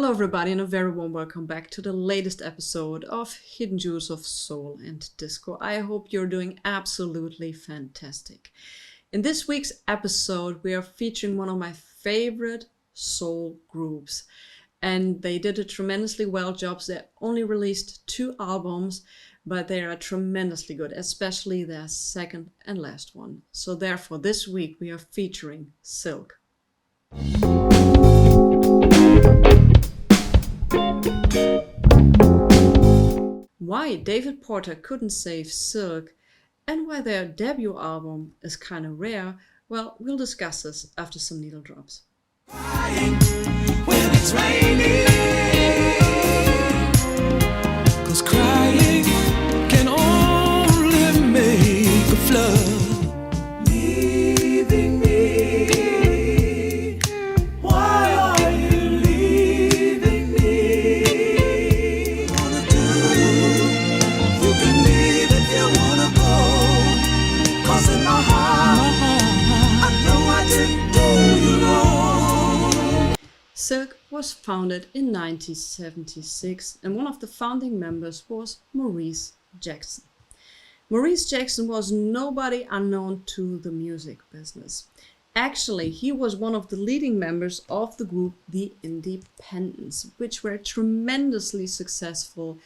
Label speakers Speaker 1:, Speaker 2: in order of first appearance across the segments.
Speaker 1: Hello everybody and a very warm welcome back to the latest episode of Hidden Jewels of Soul and Disco. I hope you're doing absolutely fantastic. In this week's episode we are featuring one of my favorite soul groups, and they did a tremendously well job. They only released 2 albums, but they are tremendously good, especially their second and last one. So therefore this week we are featuring Silk. Why David Porter couldn't save Silk and why their debut album is kind of rare, well, we'll discuss this after some needle drops.
Speaker 2: Crying when it's raining, 'cause crying can only make a flood. Leaving me, why are you leaving me? Wanna do, you can leave if you wanna go, 'cause in my heart, I know I didn't do you wrong.
Speaker 1: Silk was founded in 1976 and one of the founding members was Maurice Jackson. Maurice Jackson was nobody unknown to the music business. Actually, he was one of the leading members of the group The Independents, which were tremendously successful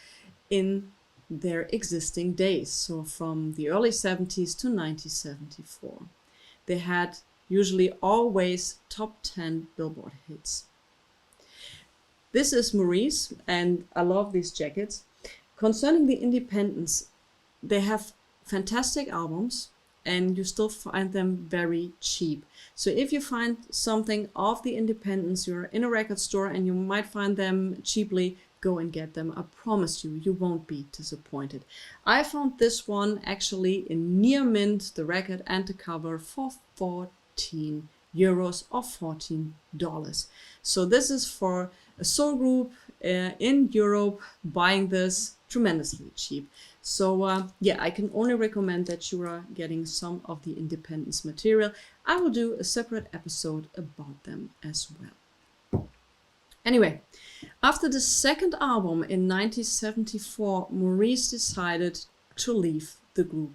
Speaker 1: in their existing days, so from the early 70s to 1974. They had usually always top 10 Billboard hits. This is Maurice, and I love these jackets. Concerning the Independents, they have fantastic albums and you still find them very cheap. So if you find something of the Independents, you're in a record store and you might find them cheaply, go and get them. I promise you, you won't be disappointed. I found this one actually in near mint, the record and the cover, for €14 or $14. So this is for a soul group in Europe buying this tremendously cheap. So yeah, I can only recommend that you are getting some of the Independents material. I will do a separate episode about them as well. Anyway, after the second album in 1974, Maurice decided to leave the group,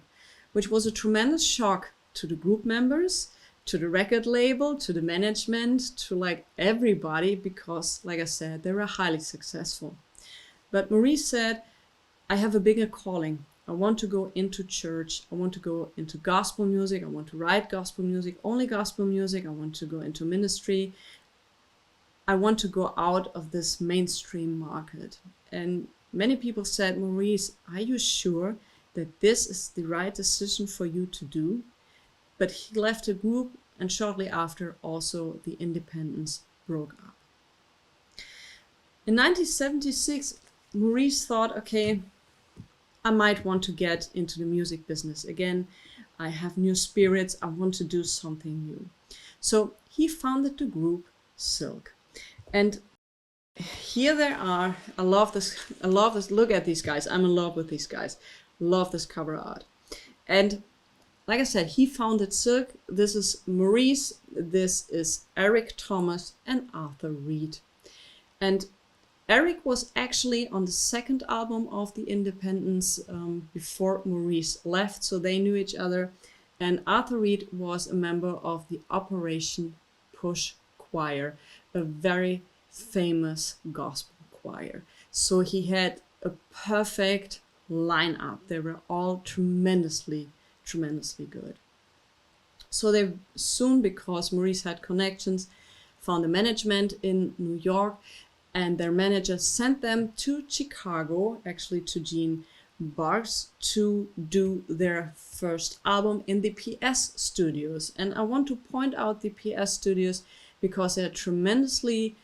Speaker 1: which was a tremendous shock to the group members, to the record label, to the management, to like everybody, because like I said, they were highly successful. But Maurice said, I have a bigger calling. I want to go into church. I want to go into gospel music. I want to write gospel music, only gospel music. I want to go into ministry. I want to go out of this mainstream market. And many people said, Maurice, are you sure that this is the right decision for you to do? But he left the group, and shortly after also the Independents broke up. In 1976, Maurice thought, okay, I might want to get into the music business again. I have new spirits. I want to do something new. So he founded the group Silk. And here they are. I love this. Look at these guys. I'm in love with these guys. Love this cover art. And like I said, he founded Silk. This is Maurice, this is Eric Thomas and Arthur Reid. And Eric was actually on the second album of the Independents before Maurice left, so they knew each other. And Arthur Reid was a member of the Operation Push Choir, a very famous gospel choir. So he had a perfect lineup. They were all tremendously good. So they soon, because Maurice had connections, found a management in New York, and their manager sent them to Chicago, actually to Gene Barks, to do their first album in the PS studios. And I want to point out the PS studios because they're a tremendously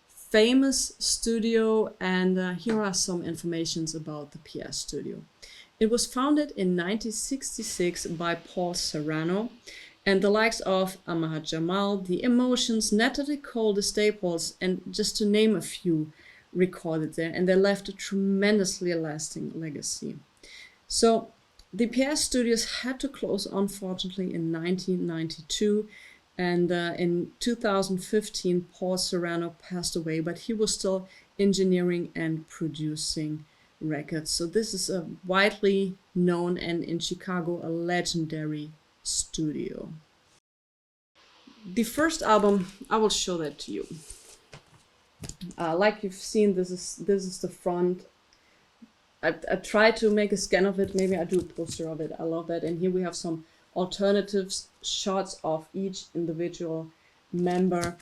Speaker 1: famous studio, and here are some informations about the PS studio. It was founded in 1966 by Paul Serrano, and the likes of Ahmad Jamal, The Emotions, Natalie Cole, The Staples, and just to name a few, recorded there, and they left a tremendously lasting legacy. So the PS studios had to close, unfortunately, in 1992, And in 2015, Paul Serrano passed away, but he was still engineering and producing records. So this is a widely known and in Chicago a legendary studio. The first album, I will show that to you. Like you've seen, this is the front. I tried to make a scan of it. Maybe I do a poster of it. I love that. And here we have some alternatives, shots of each individual member.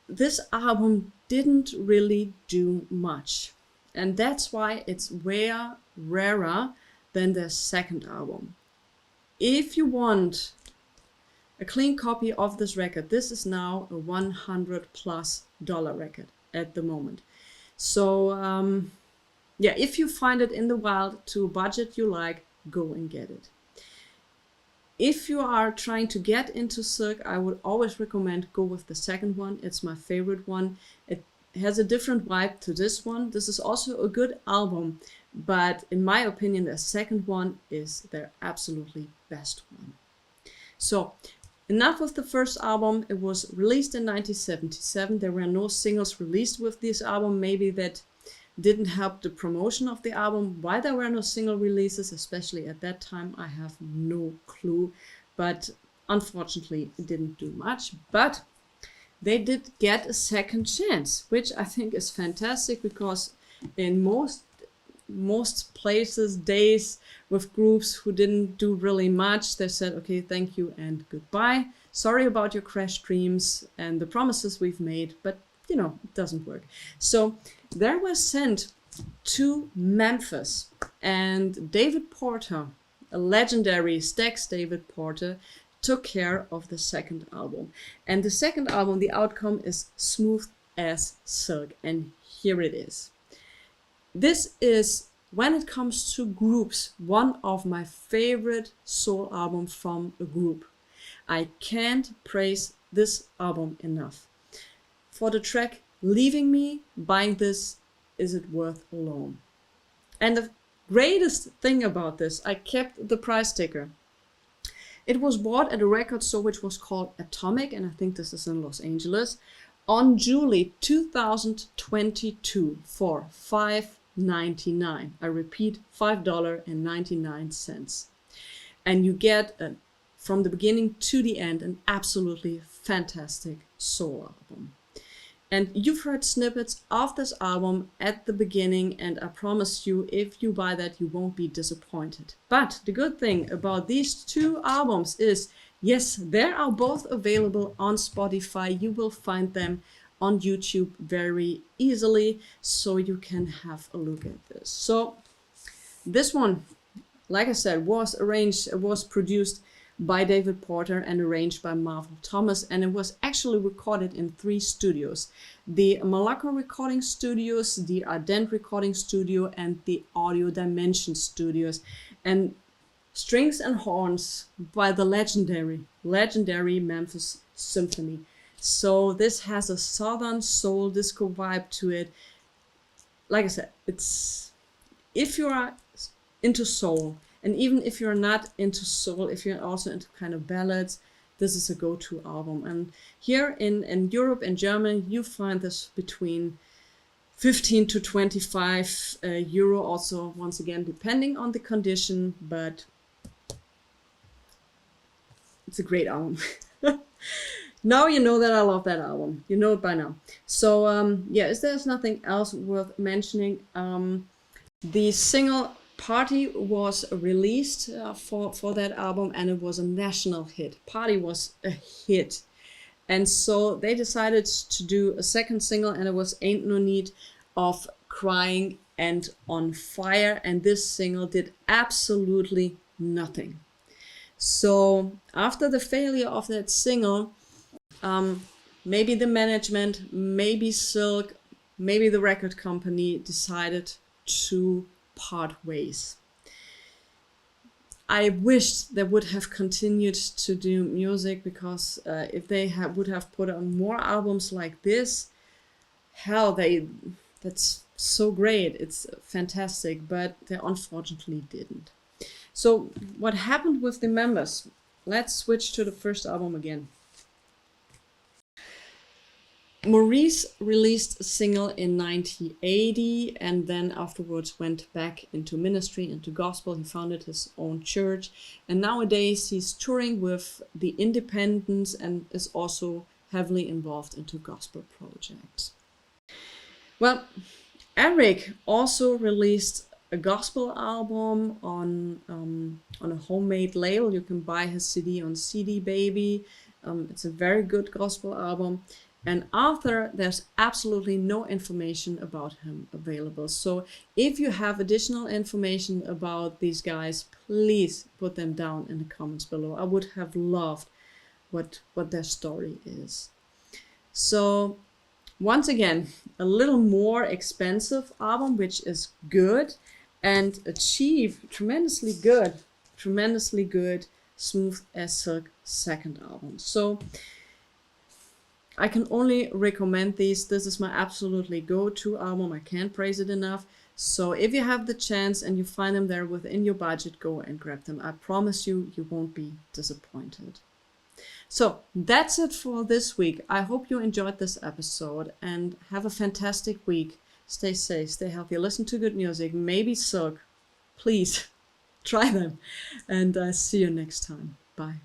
Speaker 1: This album didn't really do much, and that's why it's rarer than their second album. If you want a clean copy of this record, this is now a $100+ record at the moment. So yeah, if you find it in the wild to a budget you like, go and get it. If you are trying to get into Silk, I would always recommend go with the second one. It's my favorite one. It has a different vibe to this one. This is also a good album, but in my opinion, the second one is their absolutely best one. So enough with the first album. It was released in 1977. There were no singles released with this album. Maybe that didn't help the promotion of the album. Why there were no single releases, especially at that time, I have no clue. But unfortunately, it didn't do much. But they did get a second chance, which I think is fantastic, because in most places, days with groups who didn't do really much, they said, okay, thank you and goodbye. Sorry about your crash dreams and the promises we've made, but you know, it doesn't work. So they were sent to Memphis, and David Porter, a legendary Stax David Porter, took care of the second album. And the second album, the outcome is smooth as silk, and here it is. This is, when it comes to groups, one of my favorite soul albums from a group. I can't praise this album enough. For the track Leaving Me, buying this, Is It Worth Alone. And the greatest thing about this, I kept the price sticker. It was bought at a record store which was called Atomic, and I think this is in Los Angeles, on July 2022 for $5.99. I repeat, $5.99. And you get, from the beginning to the end, an absolutely fantastic soul album. And you've heard snippets of this album at the beginning, and I promise you, if you buy that, you won't be disappointed. But the good thing about these two albums is, yes, they are both available on Spotify. You will find them on YouTube very easily, so you can have a look at this. So this one, like I said, was produced by David Porter and arranged by Marvel Thomas, and it was actually recorded in 3 studios: the Malacca Recording Studios, the Ardent Recording Studio, and the Audio Dimension Studios, and strings and horns by the legendary Memphis Symphony. So this has a southern soul disco vibe to it. Like I said, it's, if you are into soul, and even if you're not into soul, if you're also into kind of ballads, this is a go-to album. And here in Europe and Germany, you find this between 15 to 25 euro, also once again depending on the condition, but it's a great album. Now you know that I love that album. You know it by now. So yeah, there's nothing else worth mentioning. The single Party was released for that album, and it was a national hit. Party was a hit. And so they decided to do a second single, and it was Ain't No Need of Crying and On Fire. And this single did absolutely nothing. So after the failure of that single, maybe the management, maybe Silk, maybe the record company decided to part ways. I wished they would have continued to do music, because if they would have put on more albums like this, hell, that's so great. It's fantastic, but they unfortunately didn't. So what happened with the members? Let's switch to the first album again. Maurice released a single in 1980 and then afterwards went back into ministry, into gospel. He founded his own church, and nowadays he's touring with the Independents and is also heavily involved into gospel projects. Well, Eric also released a gospel album on a homemade label. You can buy his CD on CD Baby. It's a very good gospel album. And Arthur, there's absolutely no information about him available. So if you have additional information about these guys, please put them down in the comments below. I would have loved what their story is. So once again, a little more expensive album, which is good and achieved tremendously good, Smooth as Silk second album. So I can only recommend these. This is my absolutely go-to album. I can't praise it enough. So if you have the chance and you find them there within your budget, go and grab them. I promise you, you won't be disappointed. So that's it for this week. I hope you enjoyed this episode and have a fantastic week. Stay safe, stay healthy, listen to good music, maybe Silk. Please try them. And see you next time. Bye.